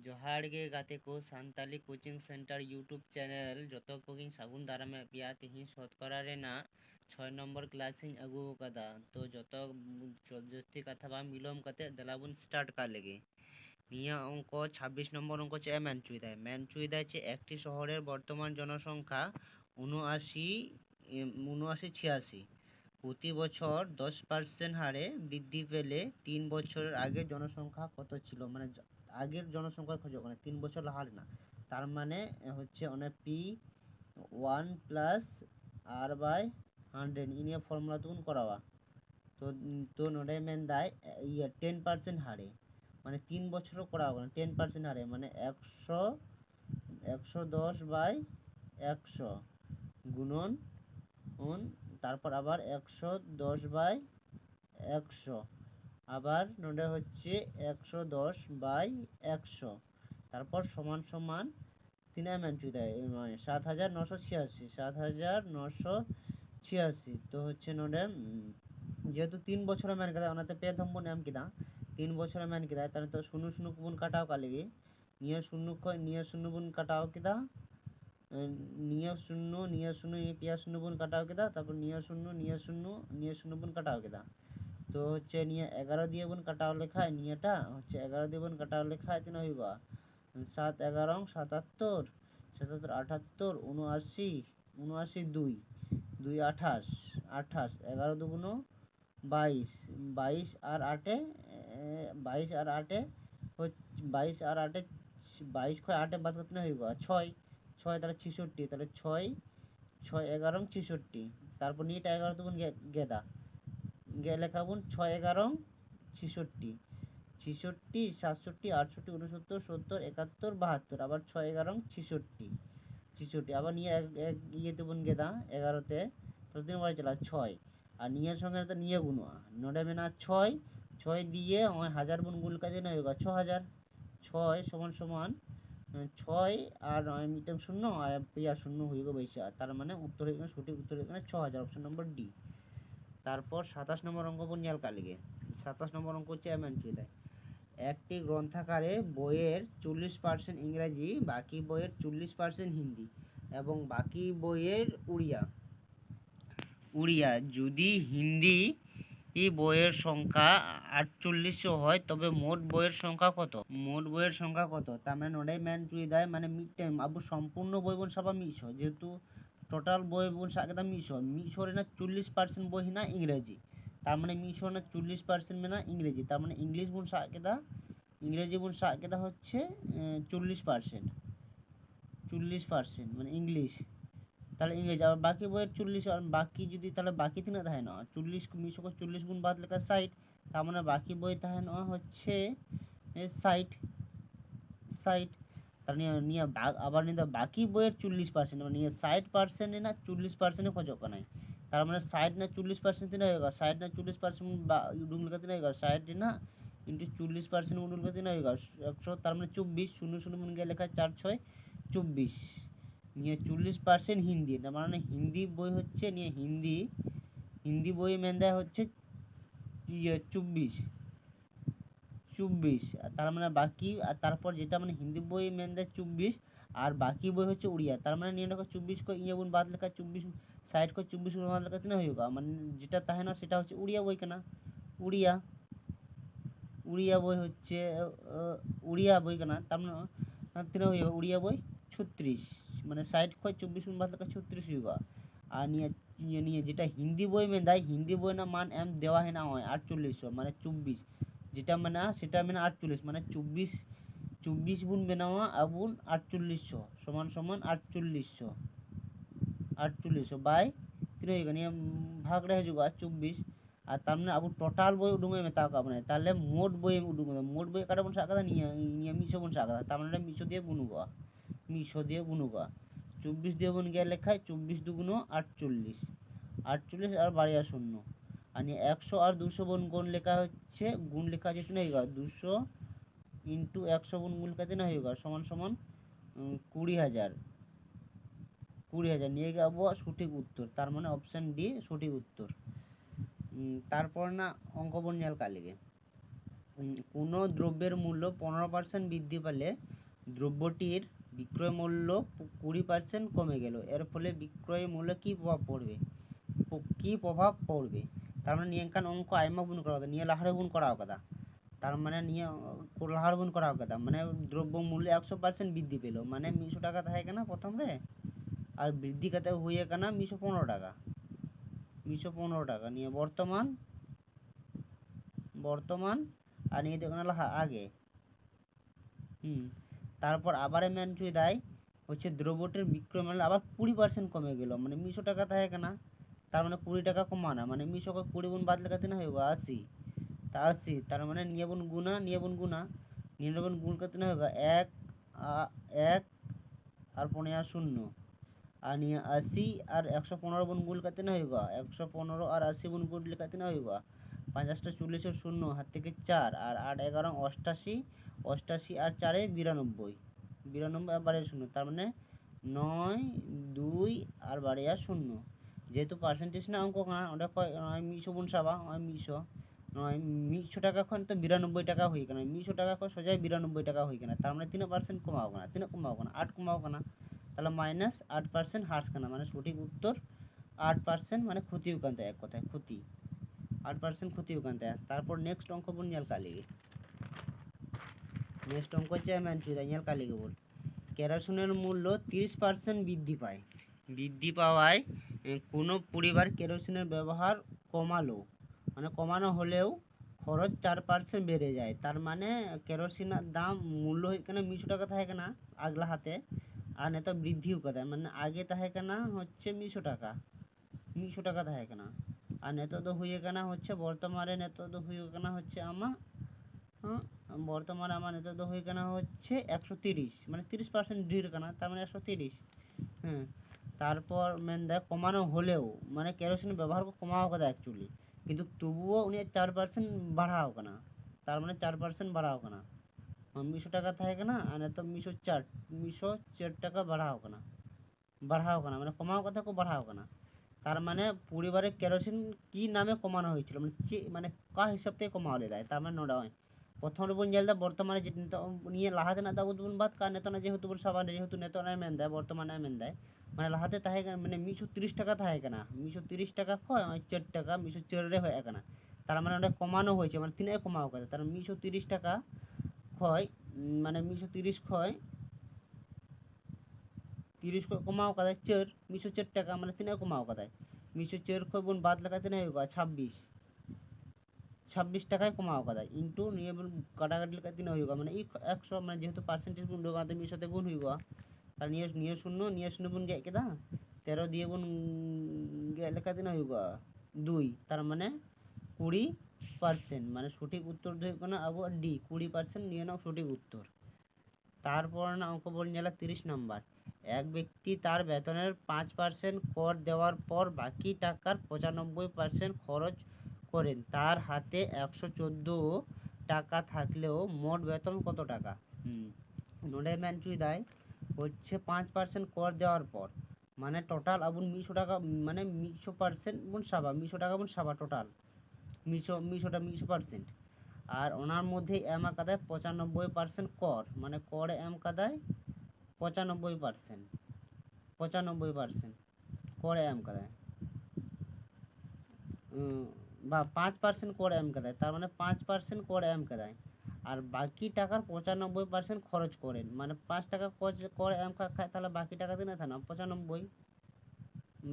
ᱡᱚᱦᱟᱨ ᱜᱮ ᱜᱟᱛᱮ ᱠᱚ Santali coaching centre YouTube channel ᱡᱚᱛᱚ ᱠᱚᱜᱤᱧ ᱥᱟᱹᱜᱩᱱ ᱫᱟᱨᱟᱢᱮᱫ ᱯᱮᱭᱟ। ᱛᱤᱦᱤᱧ ᱥᱚᱛᱠᱚᱨᱟ ᱨᱮᱱᱟᱜ 6 নম্বর ক্লাস ইᱧ ᱟᱹᱜᱩ ᱟᱠᱟᱫᱟ। ᱛᱚ ᱡᱚᱛᱚ ᱡᱟᱹᱥᱛᱤ ᱠᱟᱛᱷᱟ ᱵᱟᱝ ᱵᱤᱞᱚᱢ ᱠᱟᱛᱮ ᱫᱮᱞᱟ ᱵᱚᱱ স্টার্ট কার লেগে। নিয়া অঙ্ক 26 নম্বর অঙ্ক চে মেন চুইদায় যে একটি শহরের বর্তমান জনসংখ্যা 7986 প্রতি বছর 10% হারে বৃদ্ধি পেলে 3 বছরের আগে জনসংখ্যা কত ছিল, মানে আগের জনসংখ্যা খোঁজো, মানে 3 বছর লাহার না। তার মানে হচ্ছে অনেক P1 প্লাস R/100 ইনিয়ে ফর্মুলা তুন করাওয়া। তো নোডে মেন দায় 10% হারে, মানে 3 বছরও করা হবে না, 10% হারে মানে 110/100 গুণন তারপর আবার 110/100 আবার নোডে হচ্ছে 110/100 তারপর সমান সমান 3 মান দেয় 7986 তো হচ্ছে নোডে যেহেতু 3 বছরের মান কেদা ওনাতে পে ধম্ব নাম কিদা 3 বছরের মান কিদা তাহলে তো 0 গুণ কাটাও কালেগে নিয়ে 0 গুণ কাটাও কিদা নিয়ে 0 পিয়া 0 গুণ কাটাও কিদা তারপর নিয়ে 0 গুণ কাটাও কিদা। তো হচ্ছে নিয়ে 11 দিয়ে গুণ কাটাও লেখায় নিয়েটা হচ্ছে 11 দিয়ে গুণ কাটাও লেখায় তিন হইবা 7 11 77 77 78 79 2 2 28 11 দুগুণ 22 22 আর 8 22 আর 8 22 আর 8 22 খয় 8 বাদ করতে হইবা 6 তাহলে 66 তাহলে 6 11 66 তারপর নিটা 11 দুগুণ গেদা লেখাবুন 6 11 66 67 68 69 70 71 72 আবার 6 11 66 আবার নিয়ে এক ইয়ে দেবুন গেদা 11তে তো 3 বারে চলা 6 আর নিয়ের সঙ্গে তো নিয়ে গুণ নোডে মেনা 6 দিয়ে আমার 1000 গুণ গুণ কাজে না হোগা 6000 6 সমান সমান 6 আর মিটার 0 আর পিয়া 0 হয়ে গেল বেশি তার মানে উত্তর এখানে সঠিক উত্তর এখানে 6000 অপশন নম্বর ডি। তারপর 27 নম্বর অঙ্ক কোন নিয়াল কালিগে 27 নম্বর অঙ্ক হচ্ছে এমন চুই দেয় একটি গ্রন্থাগারে বইয়ের 40% ইংরেজি, বাকি বইয়ের 40% হিন্দি এবং বাকি বইয়ের উড়িয়া। যদি হিন্দি বইয়ের সংখ্যা 48 হয় তবে মোট বইয়ের সংখ্যা কত? তার মানে নোডাই ম্যান চুই দেয় মানে মিড টাইম আবু সম্পূর্ণ বই বোন সাবা মিশো যেহেতু টোটাল বই বোন সাকেদা মিশোরে না 40% বই না ইংরেজি, তার মানে মিশো না 40% মেনা ইংরেজি, তার মানে ইংলিশ বোন সাকেদা ইংরেজি বোন সাকেদা হচ্ছে 40% মানে ইংলিশ, তাহলে ইংরেজি আবার বাকি বইয়ের 40 আর বাকি যদি তাহলে বাকি তিনা থাকে না 40 মিশো 40 গুণ বাদ লেখা 60, তার মানে বাকি বই থাকে না হচ্ছে 60 তার নিয়ে আবার নিয়ে বাকি বইয়ের 40% মানে নিয়ে 60% না 40% খোঁজো নাই, তার মানে 60 না 40% তিনা হয়ে গেল 60 না 40% উডুং লেখা তিনা হয়ে গেল 60 না ইন্টু 40% উডুং লেখা তিনা হয়ে গেল 100, তার মানে 24 0 গুণ গিয়ে লেখা 4 6 24 নিয়ে 40% হিন্দি, তার মানে হিন্দি বই হচ্ছে নিয়ে হিন্দি বই মেন দেয় হচ্ছে 24 তার মানে বাকি আর তারপর যেটা মানে হিন্দি বই মেন দেয় 24 আর বাকি বই হচ্ছে উড়িয়া, তার মানে নিয়ে লেখা 24 কো ইয়ে গুণ বাদ লেখা 24 60 কো 24 গুণ বাদ লেখা তিনা হয়ে গেল, মানে যেটা তাহে না সেটা হচ্ছে উড়িয়া বই কেনা উড়িয়া বই হচ্ছে উড়িয়া বই কেনা, তার মানে তিনা হয়ে উড়িয়া বই 36 মানে 60 কো 24 গুণ বাদ লেখা 36 হয়ে গেল। আর নিয়ে যেটা হিন্দি বই में দেয় হিন্দি বই না মান এম দেওয়া হয় না হয় 4800 মানে 24 যেটা মানে সেটা মানে 48 মানে 24 গুণ বেনাওয়া আগুন 4800 সমান 4800 বাই 3 নিয়ে ভাগ রে হয়ে 24 আর তার মানে আবু টোটাল বই উডুঙে মেতা কাবনে তাহলে মোট বই উডুঙে মোট বই কাটা বন সাকা নিয়ে মিশো বন সাকা তার মানে মিশো দিয়ে গুনুগা 24 দিয়ে গুণ গিয়ে লেখায় 24 দুগুণ 48 আর বাড়িয়া 0 আর 100 আর 200 গুণ লেখা হচ্ছে গুণ লেখা যেতে না হইগা 200 ইন্টু 100 গুণ লেখা যেতে না হইগা সমান 20,000 নিয়ে যাবো সঠিক উত্তর, তার মানে অপশন ডি সঠিক উত্তর। তারপর না অঙ্ক বন নিয়াল কালিগে কোনো দ্রব্যের মূল্য 15% বৃদ্ধি পেলে দ্রব্যটির বিক্রয় মূল্য 20% কমে গেল, এর ফলে বিক্রয় মূল্যে কী প্রভাব পড়বে। তার মানে নিয়ঙ্কান অঙ্ক আইমা গুণ করা কথা নিয়ে লাহারে গুণ করা কথা, তার মানে নিয়ে লাহার গুণ করা কথা, মানে দ্রব্য মূল্য 100% বৃদ্ধি পেল, মানে 100 টাকা থাকে না প্রথম রে, আর বৃদ্ধি কাতে হয়ে কেনা 115 টাকা, 115 টাকা নিয়ে বর্তমান আর নিয়ে দেখুন আগে। তারপর আবার মেন চুই দেয় হচ্ছে দ্রব্যটির বিক্রয় মূল্য আবার 20% কমে গেল, মানে 100 টাকা থাকে না, তার মানে 20 টাকা কমানা, মানে 100 को 20 गुण बाद लगाते ना होगा 80, তা 80 তার মানে নিয়ে গুণ গুণা নিয়ে গুণ করতে না होगा 1 আর 15 শূন্য, আর নিয়ে 80 আর 115 গুণ গুণ করতে না होगा 115 আর 80 গুণ গুণ লিখাতে না होगा 50টা 40 এর শূন্য হাত থেকে 4 আর 8 11 88 88 আর 4 92 আর বাড়িয়ে শূন্য, তার মানে 9 2 আর বাড়িয়ে শূন্য, যেহেতু পার্সেন্টেজ না অঙ্ক না ওটা 100 গুণ সাবা 100 টাকা খন তো 92 টাকা হয়ে কেনা 100 টাকা খন সোজাই 92 টাকা হয়ে কেনা, তার মানে 3% কমাও কেনা 8 কমাও কেনা, তাহলে -8% হার্স কেনা, মানে সঠিক উত্তর 8%, মানে ক্ষতি ওখান থেকে এক কথায় ক্ষতি 8% ক্ষতি ওখান থেকে। তারপর নেক্সট অঙ্ক বোন নিয়াল কালিগে, নেক্সট অঙ্ক হচ্ছে নিয়াল কালিগে বল কেরোসিনের মূল্য 30% বৃদ্ধি পাওয়ায় কোনো পরিবার কেরোসিনের ব্যবহার কমানো হলেও খরচ 4% বেড়ে যায়, তার মানে কেরোসিনের দাম মূল্য এখানে 100 টাকা থাকে না আগলা হাতে, আর নেতা বৃদ্ধিও কথা, মানে আগে থাকে না হচ্ছে 100 টাকা থাকে না, আর নেতা তো হয়ে কেনা হচ্ছে বর্তমানে নেতা তো হয়ে কেনা হচ্ছে বর্তমানে আমার নেতা তো হয়ে কেনা হচ্ছে 130, মানে 30% ড্রির কেনা, তার মানে 130। তারপর মেন দেখ কমানো হলেও মানে কেরোসিন ব্যবহার কমাও কথা অ্যাকচুয়ালি, কিন্তু তবুও উনি 4% বাড়াও কেনা, তার মানে 4% বাড়াও কেনা 100 টাকা থাকে না, আর তো 104 টাকা বাড়াও কেনা মানে কমাও কথা কো বাড়াও কেনা, তার মানে পরিবারের কেরোসিন কি নামে কমানো হয়েছিল, মানে কা হিসাব থেকে কমাওয়া দেয়, তার মানে নোটা হয় প্রথম বোন জেলদা বর্তমানে যে নিয়ে লাহাতে না দাবুদ বোন বাদ কার নেতা না যেহেতু বোন সাবান যেহেতু নেতা না মেন দেয় বর্তমানে মেন দেয়, মানে লাহাতে তাহে মানে 130 টাকা থাকে কেনা 130 টাকা হয় 4 টাকা 104 হয় কেনা, তার মানে ওটা কমানো হয়েছে, মানে তিনে কমাও কথা, তার 130 টাকা হয়, মানে 130 হয় 30 को कमाओ का 4 104 টাকা, মানে তিনে কমাও কথা 104 को বোন বাদ লাগাতে না होगा 26 টাকায় কমাও কথা ইনটু নিয়ে কাটাকাটি লাগাতে না होगा, মানে 100, মানে যেহেতু পার্সেন্টেজ গুণ দোকান তো 100 তে গুণ होगा, আর নিয়ে শূন্য গুণ গে কেদা 13 দিয়ে গুণ গে লাগাতে না होगा 2, তার মানে 20%, মানে সঠিক উত্তর দেখো না আবু ডি 20% নিয়ে নাও সঠিক উত্তর। তারপর না অঙ্ক বলে নিলাম 30 নাম্বার, এক ব্যক্তি তার বেতনের 5% কর দেওয়ার পর বাকি টাকার 95% খরচ করেন, তার হাতে 114 টাকা থাকলেও মোট বেতন কত টাকা। নোডে ম্যান চুই দেয় হচ্ছে 5% কর দেওয়ার পর, মানে টোটাল আবুন 100 টাকা, মানে 100% বুন সাবা 100 টাকা বুন সাবা টোটাল 100% আর ওনার মধ্যে এম কাদায় 95% কর, মানে কর এম কাদায় 95% করে এম কাদায় বা 5% করে এম কাদায়, তার মানে 5% করে এম কাদায়, আর বাকি টাকার 95% খরচ করেন, মানে 5 টাকা করে এম খায়, তাহলে বাকি টাকা দিনে থাকে না 95,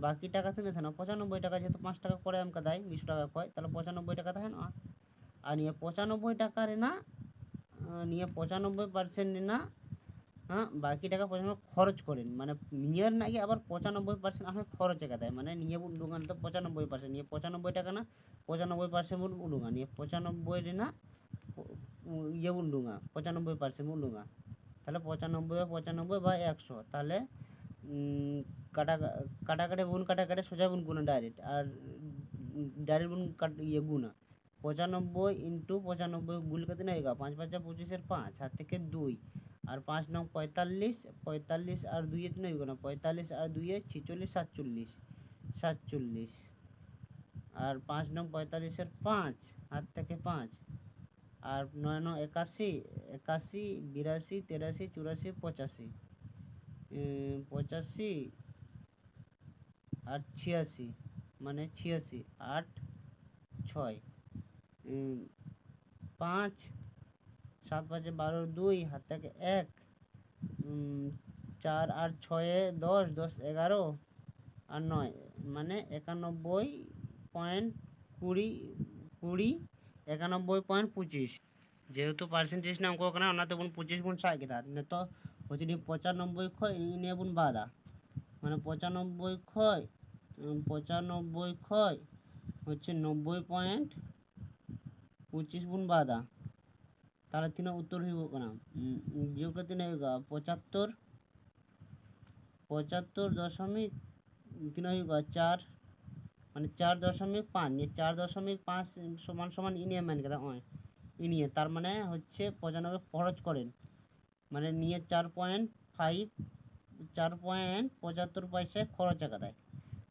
বাকি টাকা দিনে থাকে না 95 টাকা, যেহেতু 5 টাকা করে এম কাদায় 20 টাকা কয়, তাহলে 95 টাকা থাকে না, আর নিয়ে 95 টাকার না নিয়ে 95% না বাকি টাকা 95 খরচ করেন, মানে নিয়ার নাকি আবার 95% আপনার খরচ একা দেয়, মানে নিয়ে উডুঙান তো 95% নিয়ে 95 টাকা না 95% উডুঙা নিয়ে 95 না ইয়ে উডুঙা 95% উডুঙা, তাহলে 95 বা 100, তাহলে কাটাকাটি গুণ কাটাকাটি সোজা গুণ গুণা ডাইরেক্ট, আর ডাইরেক্ট গুণ ইয়ে গুণা 95 ইন্টু 95 গুণ করতে না 5 5 25 5 হাত থেকে 2 আর 5 9 45 আর 2 এ নয় না 45 আর 2 এ 46 47 আর 5 9 45 এর 5 হাত থেকে 5 আর 9 81, 81, 82, 83, 84, 85, 85 আর 86 মানে 86, 8 6, 5, 7 5 12, 2 হাত থেকে 1, 4 আর 6 10, 10 11 আর 9 মানে 91.20, 91.25। যেহেতু পার্সেন্টেজ না অঙ্ক করা ওনাতে বোন 25 গুণ 60 কেতা না তো হচ্ছে 95 খয় নিয়ে বোন বাদা মানে 95 খয় 95 খয় হচ্ছে 90.25 গুণ বাদা তাহলে তিন উত্তর হইব কেন যোগ তিন হইব 75 দশমিক 4 মানে 4.5 নিয়ে 4.5 সমান সমান ইনিয়ে মান কেদা হয় ইনিয়ে তার মানে হচ্ছে 95 খরচ করেন মানে নিয়ে 4.75 পয়সায় খরচ দেয়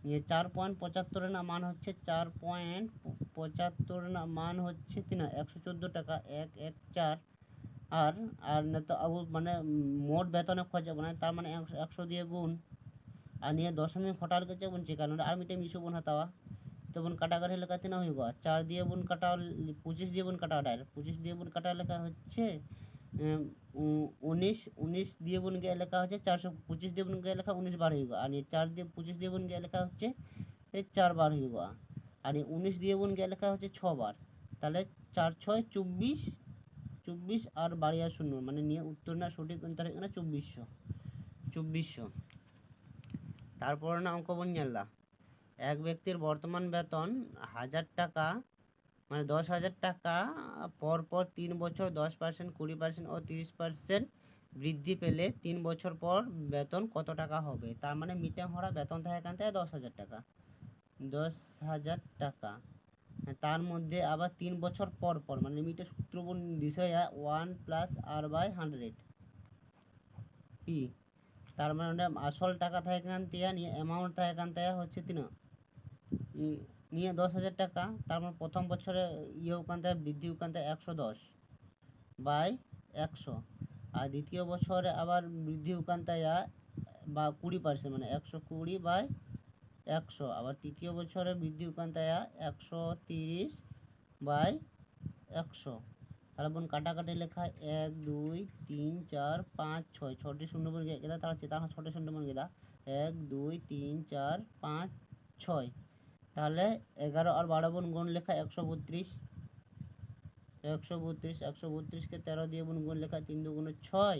নিয়ে 4.75 না মান হচ্ছে 4.75 না মান হচ্ছে 114 টাকা 114 আর আর না তো আবু মানে মোট বেতনে খরচ যাবে না তার মানে 100 দিয়ে গুণ আর নিয়ে দশমিক ফটার কাছে বলছে কারণ আর মিটে মিশো বোন হাতাওয়া তো বোন কাটাকাটি লেখাতে না হইব 4 দিয়ে বোন কাটা 25 দিয়ে বোন কাটা ডাইরেক্ট 25 দিয়ে বোন কাটা লেখা হচ্ছে 19 দিয়ে বোন গিয়ে লেখা হচ্ছে 425 দিয়ে বোন গিয়ে লেখা 19 বার হইব আর 4 দিয়ে 25 দিয়ে বোন গিয়ে লেখা হচ্ছে 4 বার হইব আর 19 দিয়ে বোন গিয়ে লেখা হচ্ছে 6 বার তাহলে 4 6 24 24 আর বাড়িয়া শূন্য মানে নিয়ে উত্তর না সঠিক উত্তর এখানে 2400। তারপর না অঙ্ক বোন জানলা এক ব্যক্তির বর্তমান বেতন 1000 টাকা মানে 10,000 টাকা পর 3 বছর 10%, 20% ও 30% বৃদ্ধি পেলে 3 বছর পর বেতন কত টাকা হবে তার মানে মিটে হরা বেতন থাকে এখান থেকে 10,000 টাকা 10,000 টাকা তার মধ্যে আবার 3 বছর পর মানে মিটে সূত্র বিষয় 1+r/100 পি তার মানে আসল টাকা থাকে এখান থেকে নিয়ে অ্যামাউন্ট থাকে এখান থেকে হচ্ছে 3 নিয়ে 10,000 টাকা তার মানে প্রথম বছরে ওখান থেকে বৃদ্ধি ওখান থেকে 110/100 আর দ্বিতীয় বছরে আবার বৃদ্ধি ওখান থেকে বা 20% মানে 120/100 আবার তৃতীয় বছরে বৃদ্ধি ওখান থেকে 130/100 তাহলে বোন কাটাকাটি লেখা 1 2 3 4 5 6 6টি শূন্য বোন গেদা তার চেতান 6টি শূন্য বোন গেদা 1 2 3 4 5 6 তাহলে 11 আর 12 বোন গুণ লেখা 132 132কে 13 দিয়ে বোন গুণ লেখা 3 2 6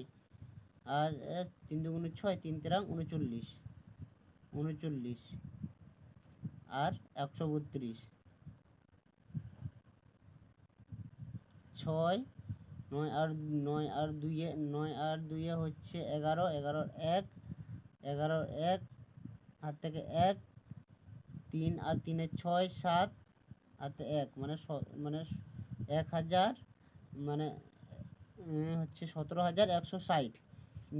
আর 3 2 6 3 3 39 আর 132 6 9 আর 2 হচ্ছে 11 11 1 11 1 হাত থেকে 1 3 আর 3 6 7 আর 1 মানে 1000 মানে হচ্ছে 17,160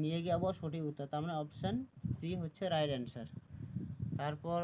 নিয়ে গিয়ে আবার সঠিক উত্তর তার মানে অপশান সি হচ্ছে রাইট অ্যান্সার। তারপর